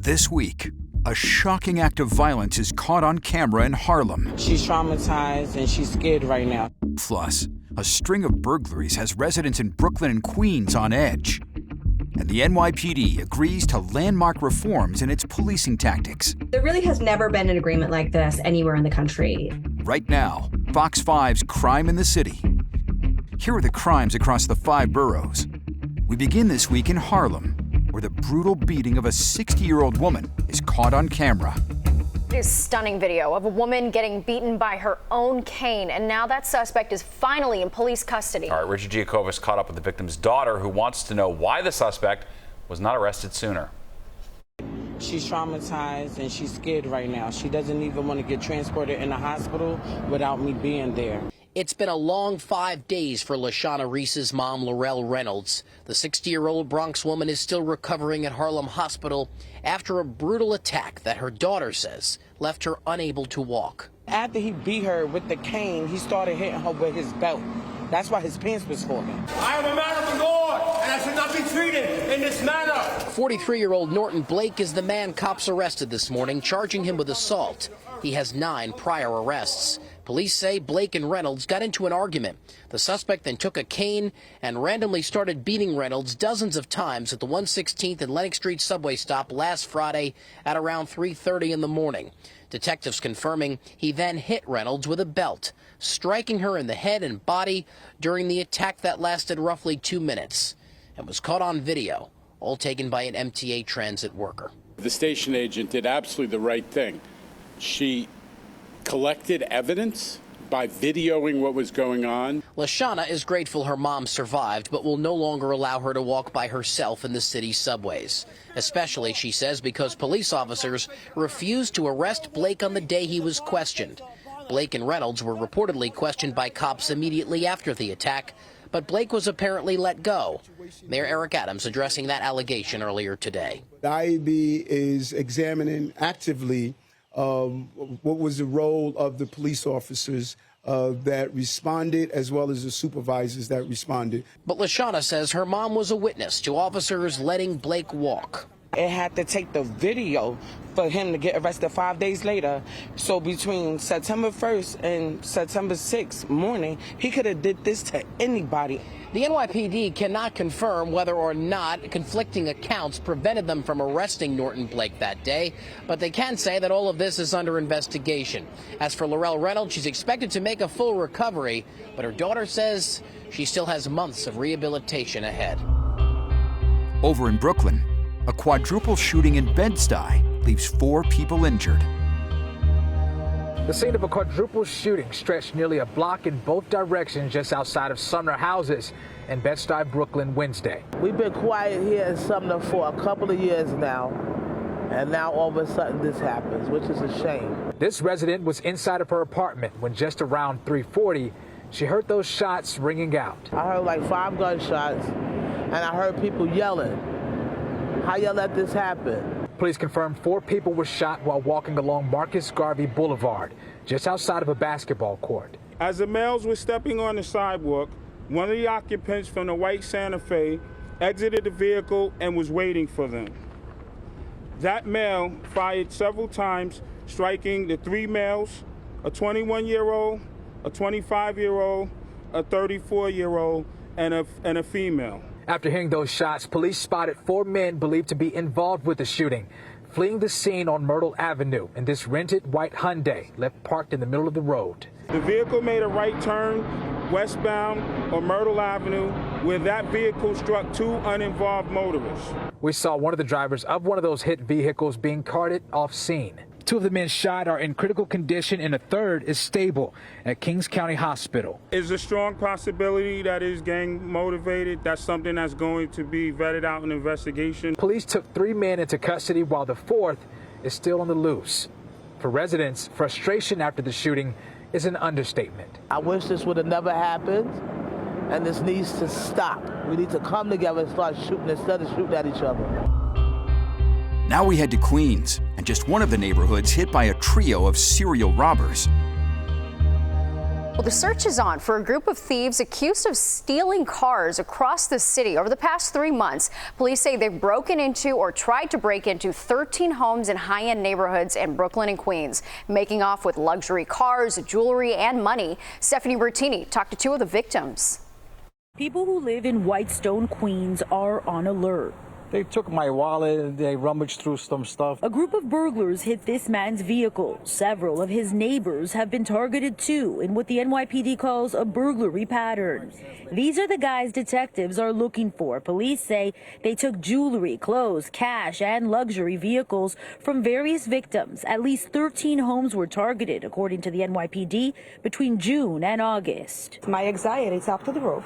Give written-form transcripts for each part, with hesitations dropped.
This week, a shocking act of violence is caught on camera in Harlem. She's traumatized and she's scared right now. Plus, a string of burglaries has residents in Brooklyn and Queens on edge. And the NYPD agrees to landmark reforms in its policing tactics. There really has never been an agreement like this anywhere in the country. Right now, Fox 5's Crime in the City. Here are the crimes across the 5 boroughs. We begin this week in Harlem, where the brutal beating of a 60-year-old woman is caught on camera. It is stunning video of a woman getting beaten by her own cane, and now that suspect is finally in police custody. All right, Richard Giacobas caught up with the victim's daughter, who wants to know why the suspect was not arrested sooner. She's traumatized and she's scared right now. She doesn't even want to get transported in the hospital without me being there. It's been a long 5 days for LaShawna Reese's mom, Laurel Reynolds. The 60-year-old Bronx woman is still recovering at Harlem Hospital after a brutal attack that her daughter says left her unable to walk. After he beat her with the cane, he started hitting her with his belt. That's why his pants was falling. I am a man of the Lord, and I should not be treated in this manner. 43-year-old Norton Blake is the man cops arrested this morning, charging him with assault. He has 9 prior arrests. Police say Blake and Reynolds got into an argument. The suspect then took a cane and randomly started beating Reynolds dozens of times at the 116th and Lenox Street subway stop last Friday at around 3:30 in the morning. Detectives confirming he then hit Reynolds with a belt, striking her in the head and body during the attack that lasted roughly 2 minutes and was caught on video, all taken by an MTA transit worker. The station agent did absolutely the right thing. She collected evidence by videoing what was going on. LaShawna is grateful her mom survived, but will no longer allow her to walk by herself in the city's subways. Especially, she says, because police officers refused to arrest Blake on the day he was questioned. Blake and Reynolds were reportedly questioned by cops immediately after the attack, but Blake was apparently let go. Mayor Eric Adams addressing that allegation earlier today. The IAB is examining actively what was the role of the police officers that responded, as well as the supervisors that responded. But LaShawna says her mom was a witness to officers letting Blake walk. It had to take the video for him to get arrested 5 days later. So between September 1st and September 6th morning, he could have did this to anybody. The NYPD cannot confirm whether or not conflicting accounts prevented them from arresting Norton Blake that day, but they can say that all of this is under investigation. As for Laurel Reynolds, she's expected to make a full recovery, but her daughter says she still has months of rehabilitation ahead. Over in Brooklyn, a quadruple shooting in Bed-Stuy leaves 4 people injured. The scene of a quadruple shooting stretched nearly a block in both directions just outside of Sumner Houses in Bed-Stuy, Brooklyn, Wednesday. We've been quiet here in Sumner for a couple of years now, and now all of a sudden this happens, which is a shame. This resident was inside of her apartment when just around 3:40, she heard those shots ringing out. I heard like 5 gunshots, and I heard people yelling. How y'all let this happen? Police confirmed 4 people were shot while walking along Marcus Garvey Boulevard, just outside of a basketball court. As the males were stepping on the sidewalk, one of the occupants from the white Santa Fe exited the vehicle and was waiting for them. That male fired several times, striking the 3 males, a 21-year-old, a 25-year-old, a 34-year-old, and a female. After hearing those shots, police spotted 4 men believed to be involved with the shooting, fleeing the scene on Myrtle Avenue in this rented white Hyundai left parked in the middle of the road. The vehicle made a right turn westbound on Myrtle Avenue, where that vehicle struck 2 uninvolved motorists. We saw one of the drivers of one of those hit vehicles being carted off scene. 2 of the men shot are in critical condition and a 3rd is stable at Kings County Hospital. It's a strong possibility that is gang motivated. That's something that's going to be vetted out in investigation. Police took 3 men into custody while the 4th is still on the loose. For residents, frustration after the shooting is an understatement. I wish this would have never happened, and this needs to stop. We need to come together and start shooting instead of shooting at each other. Now we head to Queens, and just one of the neighborhoods hit by a trio of serial robbers. Well, the search is on for a group of thieves accused of stealing cars across the city over the past 3 months. Police say they've broken into or tried to break into 13 homes in high-end neighborhoods in Brooklyn and Queens, making off with luxury cars, jewelry, and money. Stephanie Bertini talked to 2 of the victims. People who live in Whitestone, Queens are on alert. They took my wallet, they rummaged through some stuff. A group of burglars hit this man's vehicle. Several of his neighbors have been targeted too in what the NYPD calls a burglary pattern. These are the guys detectives are looking for. Police say they took jewelry, clothes, cash, and luxury vehicles from various victims. At least 13 homes were targeted, according to the NYPD, between June and August. My anxiety's up to the roof.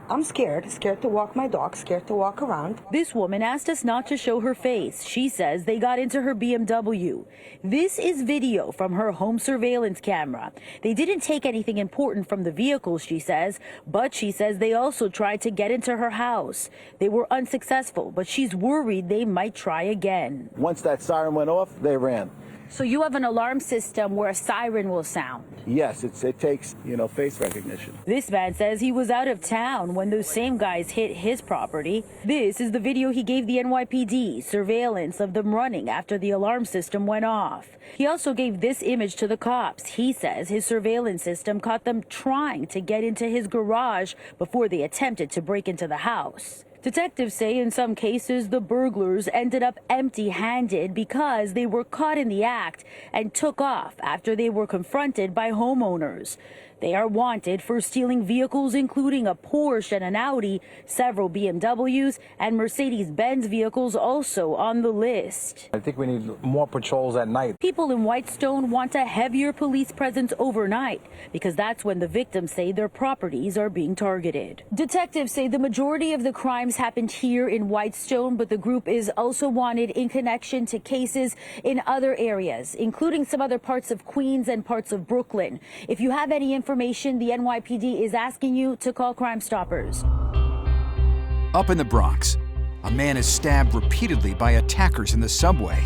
I'm scared to walk my dog, scared to walk around. This woman asked us not to show her face. She says they got into her BMW. This is video from her home surveillance camera. They didn't take anything important from the vehicle, she says, but she says they also tried to get into her house. They were unsuccessful, but she's worried they might try again. Once that siren went off, they ran. So you have an alarm system where a siren will sound? Yes, it takes, face recognition. This man says he was out of town when those same guys hit his property. This is the video he gave the NYPD, surveillance of them running after the alarm system went off. He also gave this image to the cops. He says his surveillance system caught them trying to get into his garage before they attempted to break into the house. Detectives say in some cases the burglars ended up empty-handed because they were caught in the act and took off after they were confronted by homeowners. They are wanted for stealing vehicles including a Porsche and an Audi, several BMWs, and Mercedes-Benz vehicles also on the list. I think we need more patrols at night. People in Whitestone want a heavier police presence overnight because that's when the victims say their properties are being targeted. Detectives say the majority of the crimes happened here in Whitestone, but the group is also wanted in connection to cases in other areas, including some other parts of Queens and parts of Brooklyn. If you have any information, the NYPD is asking you to call Crime Stoppers. Up in the Bronx, a man is stabbed repeatedly by attackers in the subway.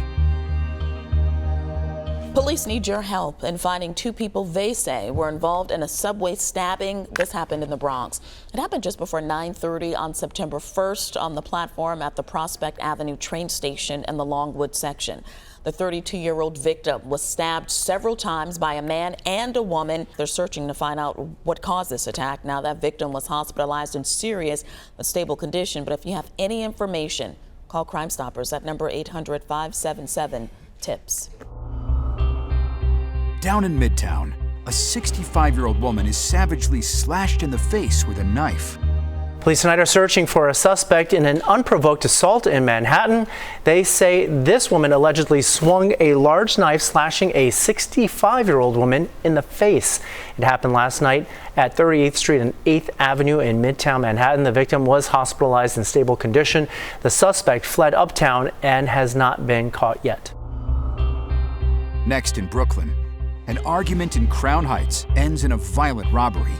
Police need your help in finding 2 people they say were involved in a subway stabbing. This happened in the Bronx. It happened just before 9:30 on September 1st on the platform at the Prospect Avenue train station in the Longwood section. The 32-year-old victim was stabbed several times by a man and a woman. They're searching to find out what caused this attack. Now, that victim was hospitalized in serious but stable condition. But if you have any information, call Crime Stoppers at number 800-577-TIPS. Down in Midtown, a 65-year-old woman is savagely slashed in the face with a knife. Police tonight are searching for a suspect in an unprovoked assault in Manhattan. They say this woman allegedly swung a large knife, slashing a 65-year-old woman in the face. It happened last night at 38th Street and 8th Avenue in Midtown Manhattan. The victim was hospitalized in stable condition. The suspect fled uptown and has not been caught yet. Next in Brooklyn, an argument in Crown Heights ends in a violent robbery.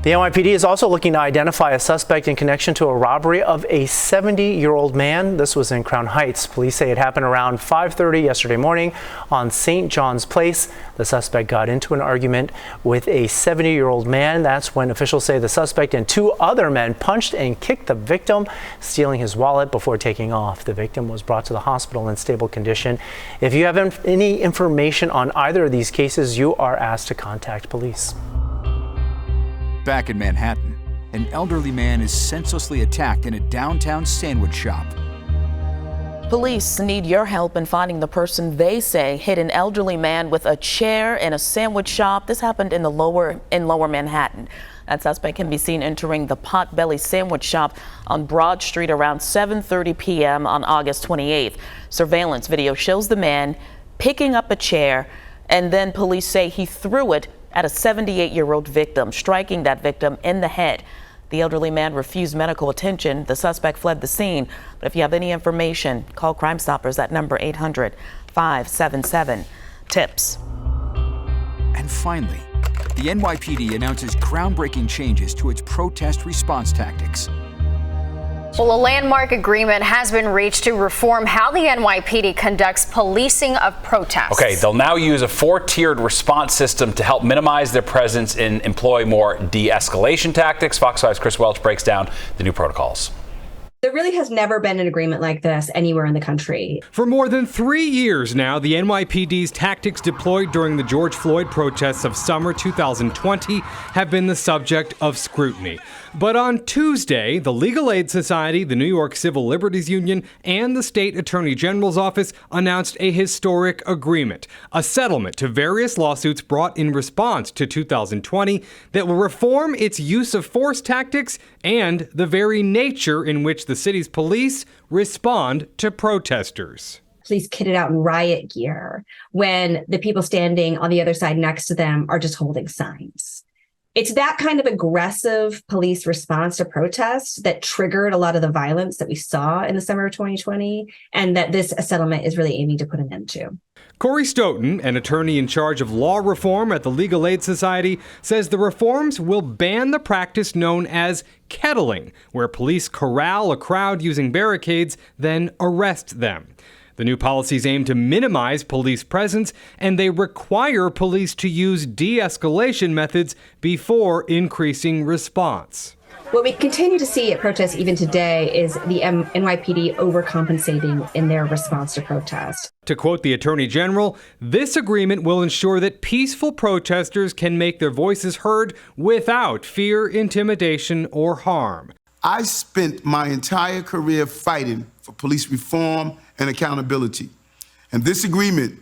The NYPD is also looking to identify a suspect in connection to a robbery of a 70-year-old man. This was in Crown Heights. Police say it happened around 5:30 yesterday morning on St. John's Place. The suspect got into an argument with a 70-year-old man. That's when officials say the suspect and 2 other men punched and kicked the victim, stealing his wallet before taking off. The victim was brought to the hospital in stable condition. If you have any information on either of these cases, you are asked to contact police. Back in Manhattan, an elderly man is senselessly attacked in a downtown sandwich shop. Police need your help in finding the person they say hit an elderly man with a chair in a sandwich shop. This happened in lower Manhattan. That suspect can be seen entering the Potbelly sandwich shop on Broad Street around 7:30 p.m. on August 28th. Surveillance video shows the man picking up a chair, and then police say he threw it at a 78-year-old victim, striking that victim in the head. The elderly man refused medical attention. The suspect fled the scene. But if you have any information, call Crime Stoppers at number 800-577-TIPS. And finally, the NYPD announces groundbreaking changes to its protest response tactics. Well, a landmark agreement has been reached to reform how the NYPD conducts policing of protests. Okay, they'll now use a 4-tiered response system to help minimize their presence and employ more de-escalation tactics. Fox 5's Chris Welch breaks down the new protocols. There really has never been an agreement like this anywhere in the country. For more than 3 years now, the NYPD's tactics deployed during the George Floyd protests of summer 2020 have been the subject of scrutiny. But on Tuesday, the Legal Aid Society, the New York Civil Liberties Union, and the State Attorney General's office announced a historic agreement, a settlement to various lawsuits brought in response to 2020 that will reform its use of force tactics and the very nature in which the city's police respond to protesters. Police kitted out in riot gear when the people standing on the other side next to them are just holding signs. It's that kind of aggressive police response to protests that triggered a lot of the violence that we saw in the summer of 2020, and that this settlement is really aiming to put an end to. Corey Stoughton, an attorney in charge of law reform at the Legal Aid Society, says the reforms will ban the practice known as kettling, where police corral a crowd using barricades, then arrest them. The new policies aim to minimize police presence, and they require police to use de-escalation methods before increasing response. What we continue to see at protests even today is the NYPD overcompensating in their response to protests. To quote the Attorney General, this agreement will ensure that peaceful protesters can make their voices heard without fear, intimidation, or harm. I spent my entire career fighting for police reform and accountability. And this agreement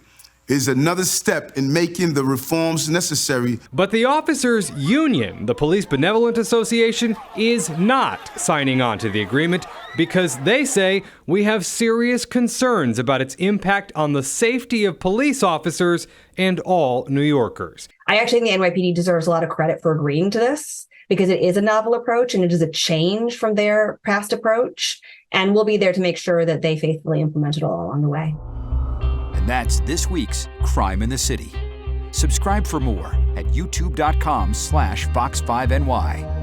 is another step in making the reforms necessary. But the officers' union, the Police Benevolent Association, is not signing on to the agreement because they say we have serious concerns about its impact on the safety of police officers and all New Yorkers. I actually think the NYPD deserves a lot of credit for agreeing to this, because it is a novel approach and it is a change from their past approach. And we'll be there to make sure that they faithfully implement it all along the way. And that's this week's Crime in the City. Subscribe for more at youtube.com/Fox5NY.